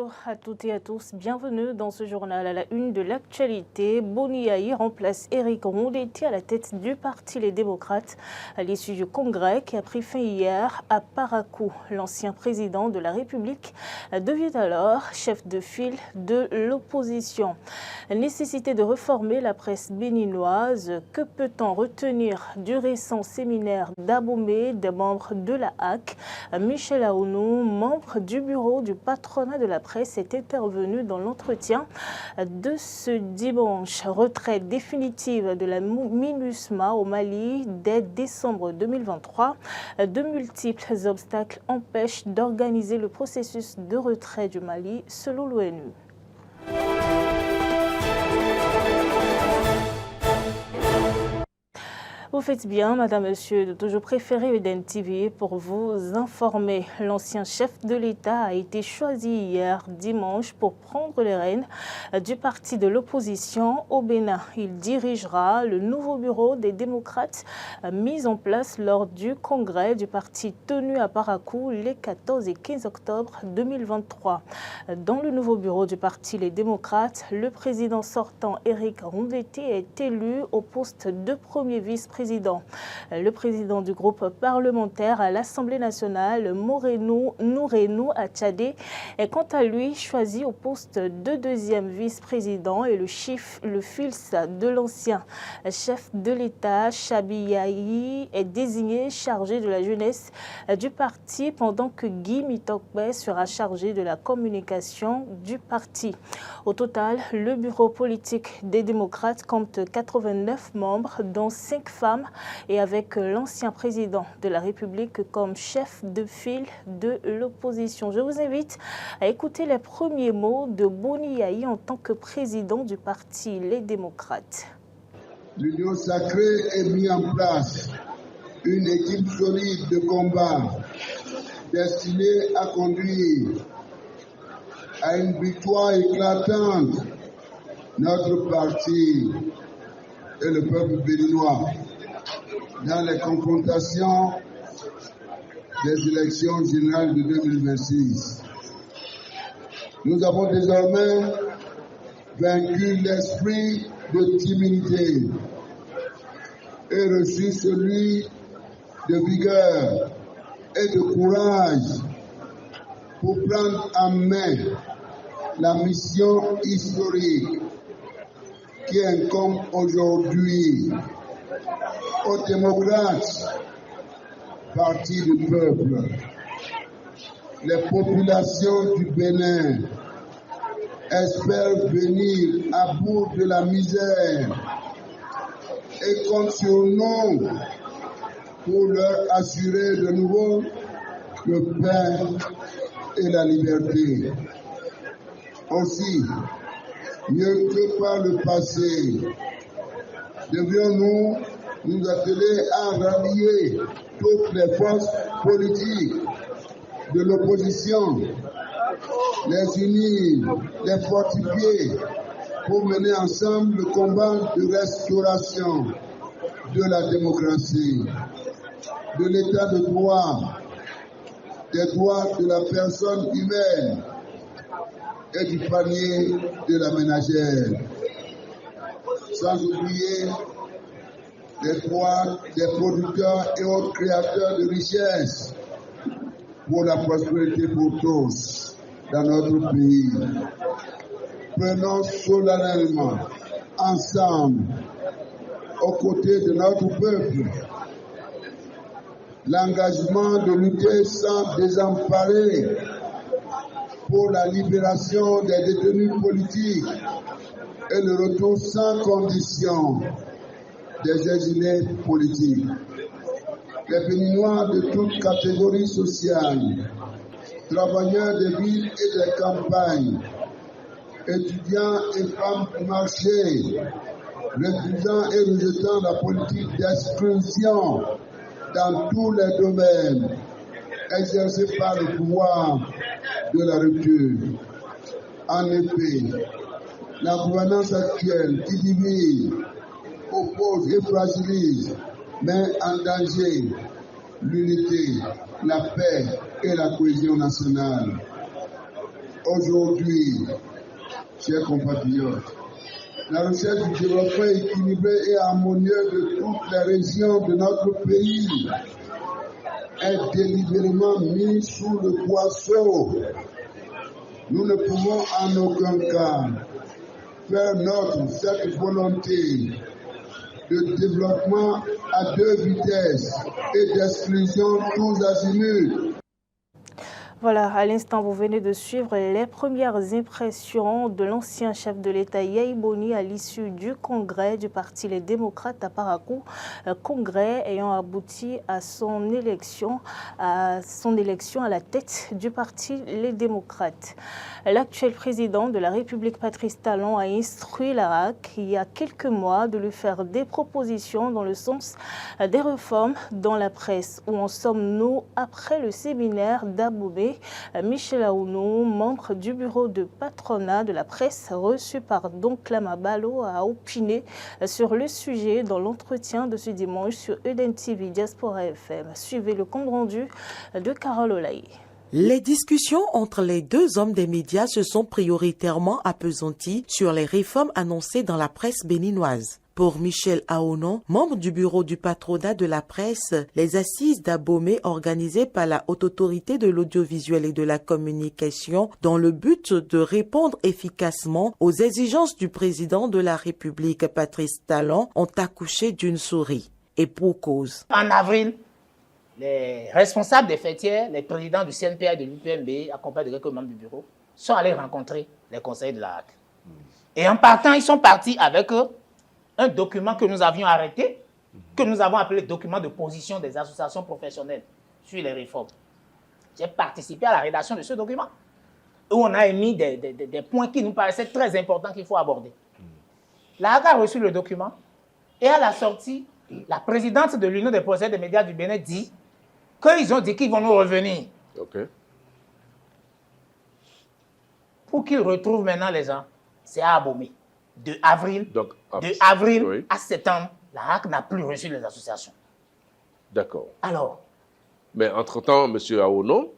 Bonjour à toutes et à tous, bienvenue dans ce journal à la une de l'actualité. Boni Yayi remplace Éric Rondetti à la tête du parti Les Démocrates à l'issue du congrès qui a pris fin hier à Parakou. L'ancien président de la République devient alors chef de file de l'opposition. Nécessité de réformer la presse béninoise, que peut-on retenir du récent séminaire d'Abomey des membres de la HAC? Michel Aounou, membre du bureau du patronat de la presse, est intervenu dans l'entretien de ce dimanche. Retraite définitive de la MINUSMA au Mali dès décembre 2023. De multiples obstacles empêchent d'organiser le processus de retrait du Mali selon l'ONU. Vous faites bien, madame, monsieur, de toujours préférer Eden TV pour vous informer. L'ancien chef de l'État a été choisi hier dimanche pour prendre les rênes du parti de l'opposition au Bénin. Il dirigera le nouveau bureau des démocrates mis en place lors du congrès du parti tenu à Parakou les 14 et 15 octobre 2023. Dans le nouveau bureau du parti Les Démocrates, le président sortant Éric Rondetti est élu au poste de premier vice-président. Le président du groupe parlementaire à l'Assemblée nationale, Moreno Nourenou Atchadé, est quant à lui choisi au poste de deuxième vice-président et le fils de l'ancien chef de l'État, Chabi Yayi, est désigné chargé de la jeunesse du parti pendant que Guy Mitokbe sera chargé de la communication du parti. Au total, le bureau politique des démocrates compte 89 membres, dont 5 femmes, et avec l'ancien président de la République comme chef de file de l'opposition. Je vous invite à écouter les premiers mots de Boni Yayi en tant que président du parti Les Démocrates. L'Union sacrée est mise en place, une équipe solide de combat destinée à conduire à une victoire éclatante notre parti et le peuple béninois dans les confrontations des élections générales de 2026. Nous avons désormais vaincu l'esprit de timidité et reçu celui de vigueur et de courage pour prendre en main la mission historique qui incombe aujourd'hui aux démocrates, parti du peuple. Les populations du Bénin espèrent venir à bout de la misère et comptent sur nous pour leur assurer de nouveau le pain et la liberté. Aussi, mieux que par le passé, devions-nous nous atteler à rallier toutes les forces politiques de l'opposition, les unir, les fortifier pour mener ensemble le combat de restauration de la démocratie, de l'état de droit, des droits de la personne humaine et du panier de la ménagère, sans oublier les droits des producteurs et autres créateurs de richesses pour la prospérité pour tous dans notre pays. Prenons solennellement, ensemble, aux côtés de notre peuple, l'engagement de lutter sans désemparer pour la libération des détenus politiques et le retour sans condition des exilés politiques. Les Béninois de toutes catégories sociales, travailleurs des villes et des campagnes, étudiants et femmes du marché, refusant et rejetant la politique d'exclusion dans tous les domaines exercés par le pouvoir de la rupture. En effet, la gouvernance actuelle qui divise, oppose et fragilise met en danger l'unité, la paix et la cohésion nationale. Aujourd'hui, chers compatriotes, la recherche du développement équilibré et harmonieux de toutes les régions de notre pays est délibérément mis sous le poisson. Nous ne pouvons en aucun cas faire cette volonté de développement à deux vitesses et d'exclusion tous azimuts. Voilà, à l'instant, vous venez de suivre les premières impressions de l'ancien chef de l'État Yaya Boni à l'issue du congrès du Parti Les Démocrates à Parakou, congrès ayant abouti à son élection à la tête du Parti Les Démocrates. L'actuel président de la République, Patrice Talon, a instruit la RAC il y a quelques mois de lui faire des propositions dans le sens des réformes dans la presse. Où en sommes-nous après le séminaire d'Abomey? Michel Aounou, membre du bureau de patronat de la presse, reçu par Donclam Abalo, a opiné sur le sujet dans l'entretien de ce dimanche sur Eden TV Diaspora FM. Suivez le compte rendu de Carole Olaï. Les discussions entre les deux hommes des médias se sont prioritairement appesanties sur les réformes annoncées dans la presse béninoise. Pour Michel Aounon, membre du bureau du patronat de la presse, les assises d'Abomey organisées par la Haute Autorité de l'audiovisuel et de la communication dans le but de répondre efficacement aux exigences du président de la République, Patrice Talon, ont accouché d'une souris. Et pour cause. En avril, les responsables des fêtières, les présidents du CNPA et de l'UPMB, accompagnés de quelques membres du bureau, sont allés rencontrer les conseillers de la RAC. Et en partant, ils sont partis avec eux un document que nous avions arrêté, que nous avons appelé document de position des associations professionnelles sur les réformes. J'ai participé à la rédaction de ce document, où on a émis des points qui nous paraissaient très importants qu'il faut aborder. La RAC a reçu le document, et à la sortie, la présidente de l'Union des professeurs des médias du Bénin dit qu'ils ont dit qu'ils vont nous revenir. Okay. Pour qu'ils retrouvent maintenant les gens, c'est à Abomey. De avril oui. à septembre, la RAC n'a plus reçu les associations. D'accord. Alors. Mais entre-temps, M. Aounon,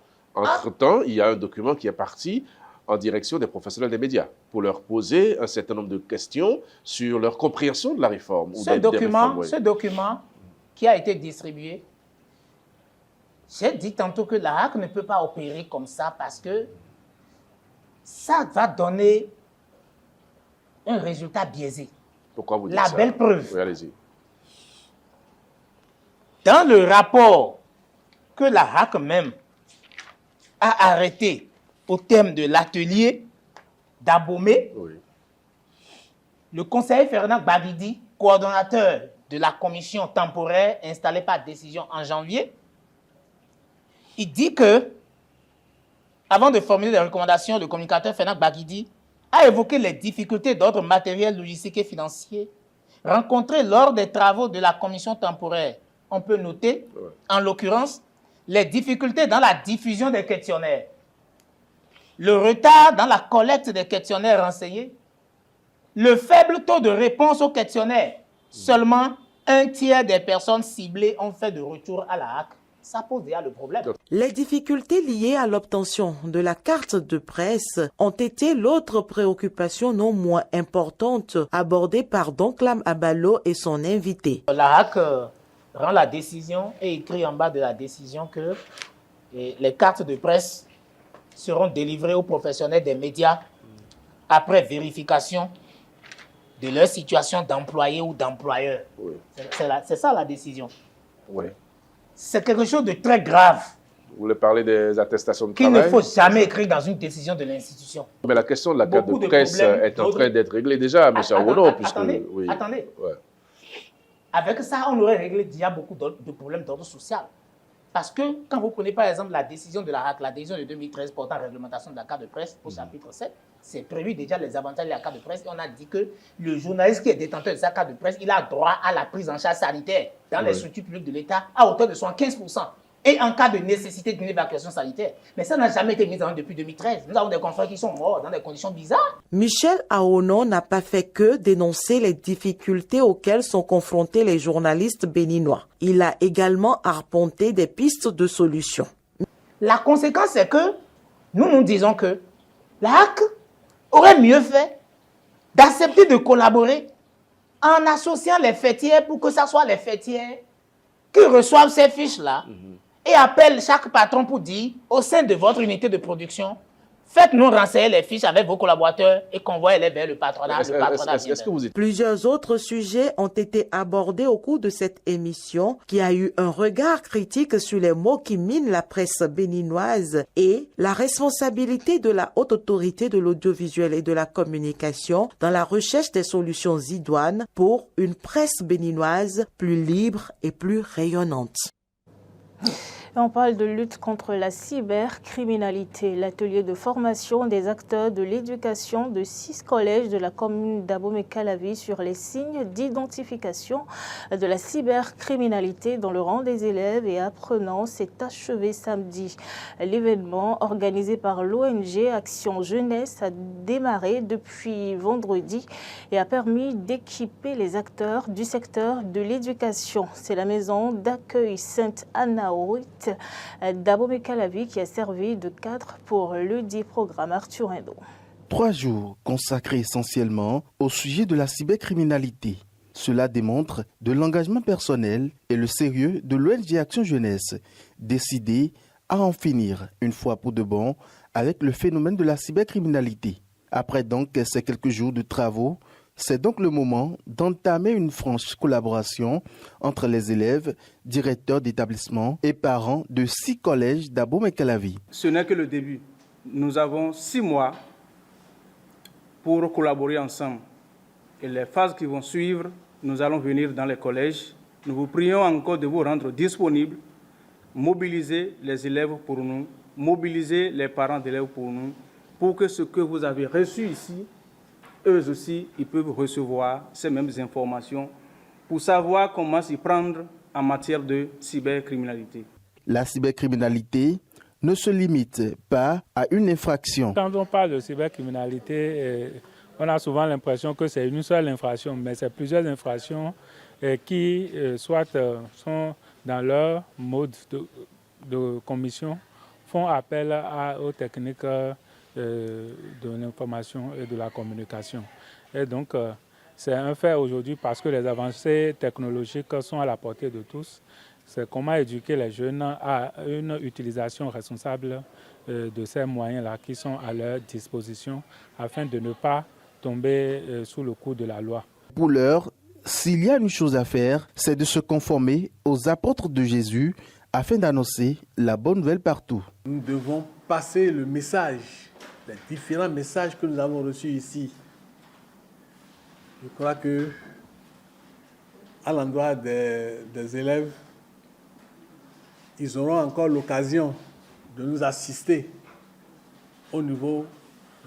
il y a un document qui est parti en direction des professionnels des médias pour leur poser un certain nombre de questions sur leur compréhension de la réforme. Ce document qui a été distribué, j'ai dit tantôt que la RAC ne peut pas opérer comme ça parce que ça va donner un résultat biaisé. Pourquoi vous dites ça? Ça? La belle preuve. Oui, allez-y. Dans le rapport que la RAC même a arrêté au terme de l'atelier d'Abomey, oui. Le conseiller Fernand Gbagidi, coordonnateur de la commission temporaire installée par décision en janvier, il dit que, avant de formuler des recommandations, le communicateur Fernand Gbagidi a évoqué les difficultés d'ordre matériel, logistique et financier rencontrées lors des travaux de la commission temporaire. On peut noter, en l'occurrence, les difficultés dans la diffusion des questionnaires, le retard dans la collecte des questionnaires renseignés, le faible taux de réponse aux questionnaires. Seulement un tiers des personnes ciblées ont fait de retour à la RAC. Ça pose déjà le problème. Les difficultés liées à l'obtention de la carte de presse ont été l'autre préoccupation non moins importante abordée par Donclam Abalo et son invité. La RAC rend la décision et écrit en bas de la décision que les cartes de presse seront délivrées aux professionnels des médias après vérification de leur situation d'employé ou d'employeur. Oui. C'est ça la décision. Oui. C'est quelque chose de très grave. Vous voulez parler des attestations de qu'il travail? Ne faut jamais écrire dans une décision de l'institution. Mais la question de la carte de presse est en train d'être réglée déjà, M. Aounon. Attendez. Ouais. Avec ça, on aurait réglé déjà beaucoup de problèmes d'ordre social. Parce que quand vous prenez par exemple la décision de la RAC, la décision de 2013 portant réglementation de la carte de presse au chapitre 7, c'est prévu déjà les avantages de la carte de presse. Et on a dit que le journaliste qui est détenteur de sa carte de presse, il a droit à la prise en charge sanitaire dans les structures publiques de l'État à hauteur de 75%. Et en cas de nécessité d'une évacuation sanitaire. Mais ça n'a jamais été mis en œuvre depuis 2013. Nous avons des confrères qui sont morts dans des conditions bizarres. Michel Aounon n'a pas fait que dénoncer les difficultés auxquelles sont confrontés les journalistes béninois. Il a également arpenté des pistes de solutions. La conséquence, c'est que nous disons que l'AC aurait mieux fait d'accepter de collaborer en associant les fêtières pour que ce soit les fêtières qui reçoivent ces fiches-là et appellent chaque patron pour dire, au sein de votre unité de production, faites-nous renseigner les fiches avec vos collaborateurs et convoyez-les vers le patronat. Plusieurs autres sujets ont été abordés au cours de cette émission qui a eu un regard critique sur les maux qui minent la presse béninoise et la responsabilité de la haute autorité de l'audiovisuel et de la communication dans la recherche des solutions idoines pour une presse béninoise plus libre et plus rayonnante. On parle de lutte contre la cybercriminalité. L'atelier de formation des acteurs de l'éducation de 6 collèges de la commune d'Abomey-Calavi sur les signes d'identification de la cybercriminalité dans le rang des élèves et apprenants s'est achevé samedi. L'événement organisé par l'ONG Action Jeunesse a démarré depuis vendredi et a permis d'équiper les acteurs du secteur de l'éducation. C'est la maison d'accueil Sainte-Anna-Aurit d'Abomey-Calavi qui a servi de cadre pour le dit programme Arthur Indo. 3 jours consacrés essentiellement au sujet de la cybercriminalité. Cela démontre de l'engagement personnel et le sérieux de l'ONG Action Jeunesse, décidée à en finir une fois pour de bon avec le phénomène de la cybercriminalité. Après donc ces quelques jours de travaux, c'est donc le moment d'entamer une franche collaboration entre les élèves, directeurs d'établissement et parents de 6 collèges d'Abomey-Calavi. Ce n'est que le début. Nous avons 6 mois pour collaborer ensemble. Et les phases qui vont suivre, nous allons venir dans les collèges. Nous vous prions encore de vous rendre disponibles, mobiliser les élèves pour nous, mobiliser les parents d'élèves pour nous, pour que ce que vous avez reçu ici, eux aussi, ils peuvent recevoir ces mêmes informations pour savoir comment s'y prendre en matière de cybercriminalité. La cybercriminalité ne se limite pas à une infraction. Quand on parle de cybercriminalité, on a souvent l'impression que c'est une seule infraction, mais c'est plusieurs infractions qui soit sont dans leur mode de commission, font appel aux techniques de l'information et de la communication. Et donc, c'est un fait aujourd'hui parce que les avancées technologiques sont à la portée de tous. C'est comment éduquer les jeunes à une utilisation responsable de ces moyens-là qui sont à leur disposition afin de ne pas tomber sous le coup de la loi. Pour l'heure, s'il y a une chose à faire, c'est de se conformer aux apôtres de Jésus afin d'annoncer la bonne nouvelle partout. Nous devons passer le message, les différents messages que nous avons reçus ici. Je crois que, à l'endroit des élèves, ils auront encore l'occasion de nous assister au niveau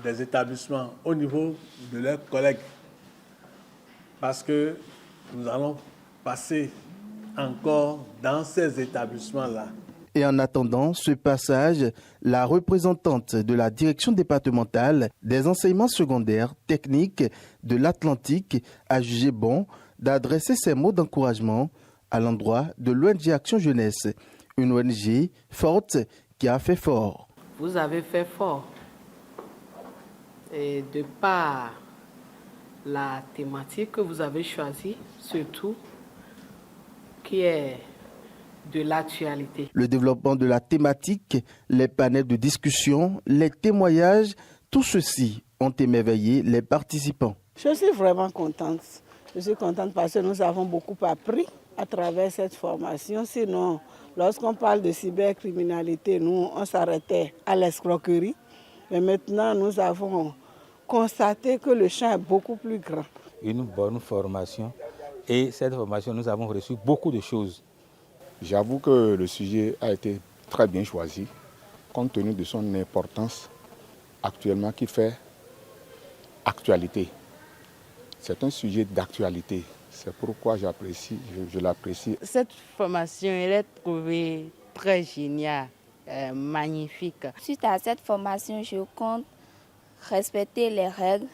des établissements, au niveau de leurs collègues, parce que nous allons passer encore dans ces établissements-là. Et en attendant ce passage, la représentante de la direction départementale des enseignements secondaires techniques de l'Atlantique a jugé bon d'adresser ces mots d'encouragement à l'endroit de l'ONG Action Jeunesse, une ONG forte qui a fait fort. Vous avez fait fort. Et de par la thématique que vous avez choisie, surtout, qui est de l'actualité. Le développement de la thématique, les panels de discussion, les témoignages, tout ceci ont émerveillé les participants. Je suis vraiment contente. Je suis contente parce que nous avons beaucoup appris à travers cette formation. Sinon, lorsqu'on parle de cybercriminalité, nous, on s'arrêtait à l'escroquerie. Mais maintenant, nous avons constaté que le champ est beaucoup plus grand. Une bonne formation. Et cette formation, nous avons reçu beaucoup de choses. J'avoue que le sujet a été très bien choisi, compte tenu de son importance actuellement qui fait actualité. C'est un sujet d'actualité. C'est pourquoi j'apprécie, je l'apprécie. Cette formation, elle est trouvée très géniale, magnifique. Suite à cette formation, je compte respecter les règles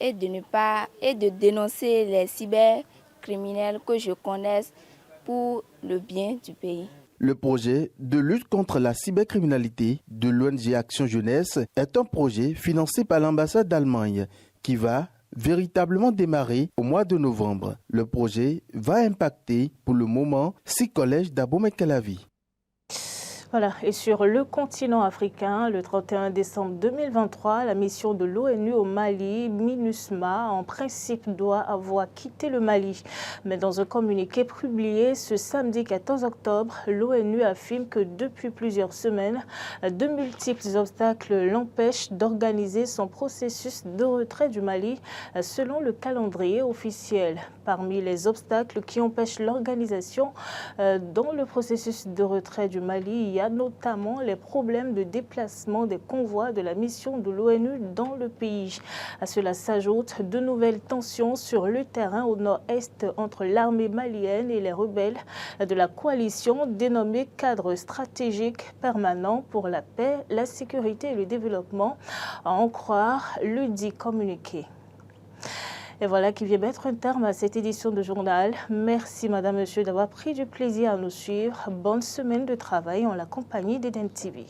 et de dénoncer les cybercriminels que je connaisse pour le bien du pays. Le projet de lutte contre la cybercriminalité de l'ONG Action Jeunesse est un projet financé par l'ambassade d'Allemagne qui va véritablement démarrer au mois de novembre. Le projet va impacter pour le moment 6 collèges d'Abomey-Calavi. Voilà, et sur le continent africain, le 31 décembre 2023, la mission de l'ONU au Mali, MINUSMA, en principe doit avoir quitté le Mali. Mais dans un communiqué publié ce samedi 14 octobre, l'ONU affirme que depuis plusieurs semaines, de multiples obstacles l'empêchent d'organiser son processus de retrait du Mali selon le calendrier officiel. Parmi les obstacles qui empêchent l'organisation dans le processus de retrait du Mali, il y a notamment les problèmes de déplacement des convois de la mission de l'ONU dans le pays. À cela s'ajoutent de nouvelles tensions sur le terrain au nord-est entre l'armée malienne et les rebelles de la coalition dénommée Cadre stratégique permanent pour la paix, la sécurité et le développement, à en croire le dit communiqué. Et voilà qui vient mettre un terme à cette édition de journal. Merci Madame, Monsieur d'avoir pris du plaisir à nous suivre. Bonne semaine de travail en la compagnie d'Eden TV.